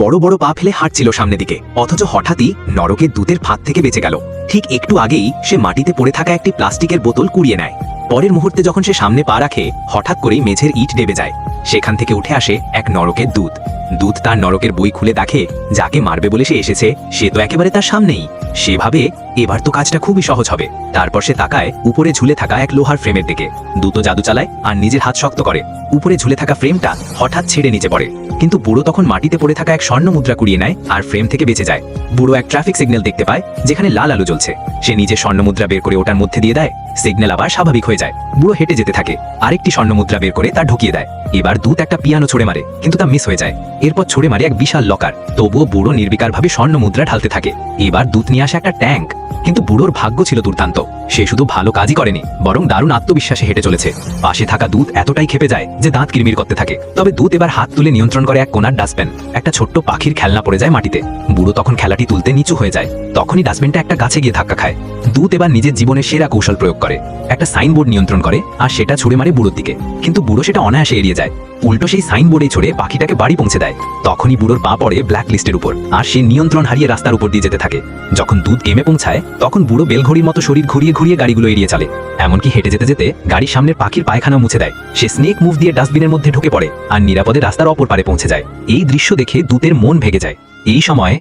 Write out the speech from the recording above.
বড় বড় পা ফেলে হাঁটছিল সামনের দিকে, অথচ হঠাৎই নরকের দূতের ফাঁদ থেকে বেঁচে গেল। ঠিক একটু আগেই সে মাটিতে পড়ে থাকা একটি প্লাস্টিকের বোতল কুড়িয়ে নেয়। পরের মুহূর্তে যখন সে সামনে পা রাখে, হঠাৎ করেই মেঝের ইট ডেবে যায়। সেখান থেকে উঠে আসে এক নরকের দূত। দূত তার নরকের বই খুলে দেখে যাকে মারবে বলে সে এসেছে সে তো একেবারে তার সামনেই। সে ভাবে এবার তো কাজটা খুবই সহজ হবে। তারপর সে তাকায় উপরে ঝুলে থাকা এক লোহার ফ্রেমের দিকে। দূত জাদু চালায় আর নিজের হাত শক্ত করে। উপরে ঝুলে থাকা ফ্রেমটা হঠাৎ ছেড়ে নিচে পড়ে, কিন্তু বুড়ো তখন মাটিতে পড়ে থাকা এক স্বর্ণ মুদ্রা কুড়িয়ে নেয় আর ফ্রেম থেকে বেঁচে যায়। বুড়ো এক ট্রাফিক সিগন্যাল দেখতে পায় যেখানে লাল আলো জ্বলছে। সে নিজের স্বর্ণ মুদ্রা বের করে ওটার মধ্যে দিয়ে দেয়। সিগন্যাল আবার স্বাভাবিক হয়ে যায়। বুড়ো হেঁটে যেতে থাকে, আরেকটি স্বর্ণ মুদ্রা বের করে তা ঢুকিয়ে দেয়। এবার দূত একটা পিয়ানো ছুড়ে মারে, কিন্তু তা মিস হয়ে যায়। এরপর ছুড়ে মারে এক বিশাল লকার। তবুও বুড়ো নির্বিকারভাবে স্বর্ণ মুদ্রা ঢালতে থাকে। এবার দূত নিয়ে আসে একটা ট্যাঙ্ক, কিন্তু বুড়োর ভাগ্য ছিল দুর্দান্ত। সে শুধু ভালো কাজই করেনি, বরং দারুণ আত্মবিশ্বাসে হেঁটে চলেছে। পাশে থাকা দূত এতটাই ক্ষেপে যায় যে দাঁত কিরমির করতে থাকে। তবে দূত এবার হাত তুলে নিয়ন্ত্রণ করে এক কোনার ডাস্টবিন। একটা ছোট্ট পাখির খেলনা পড়ে যায় মাটিতে। বুড়ো তখন খেলাটি তুলতে নিচু হয়ে যায়। তখনই ডাস্টবিনটা একটা গাছে গিয়ে ধাক্কা খায়। দূত এবার নিজের জীবনের সেরা কৌশল প্রয়োগ করে। একটা সাইনবোর্ড নিয়ন্ত্রণ করে আর সেটা ছুড়ে মারে বুড়োর দিকে। কিন্তু বুড়ো সেটা অনায়াসে এড়িয়ে যায়। উল্টো সেই সাইনবোর্ডে ছড়ে পাখিটাকে বাড়ি পৌঁছে দেয়। তখনই বুড়োর পা পড়ে ব্ল্যাক লিস্টের উপর আর সে নিয়ন্ত্রণ হারিয়ে রাস্তার উপর দিয়ে যেতে থাকে। যখন দূত গেমে পৌঁছায় তখন বুড়ো বেলঘড়ির মতো শরীর ঘুরিয়ে ঘুরিয়ে গাড়িগুলো এড়িয়ে চলে। এমনকি হেঁটে যেতে যেতে গাড়ির সামনের পাখির পায়খানা মুছে দেয়। সে স্নেক মুভ দিয়ে ডাস্টবিনের মধ্যে ঢুকে পড়ে আর নিরাপদে রাস্তার অপর পারে পৌঁছে যায়। এই দৃশ্য দেখে দূতের মন ভেঙে যায়। এই সময়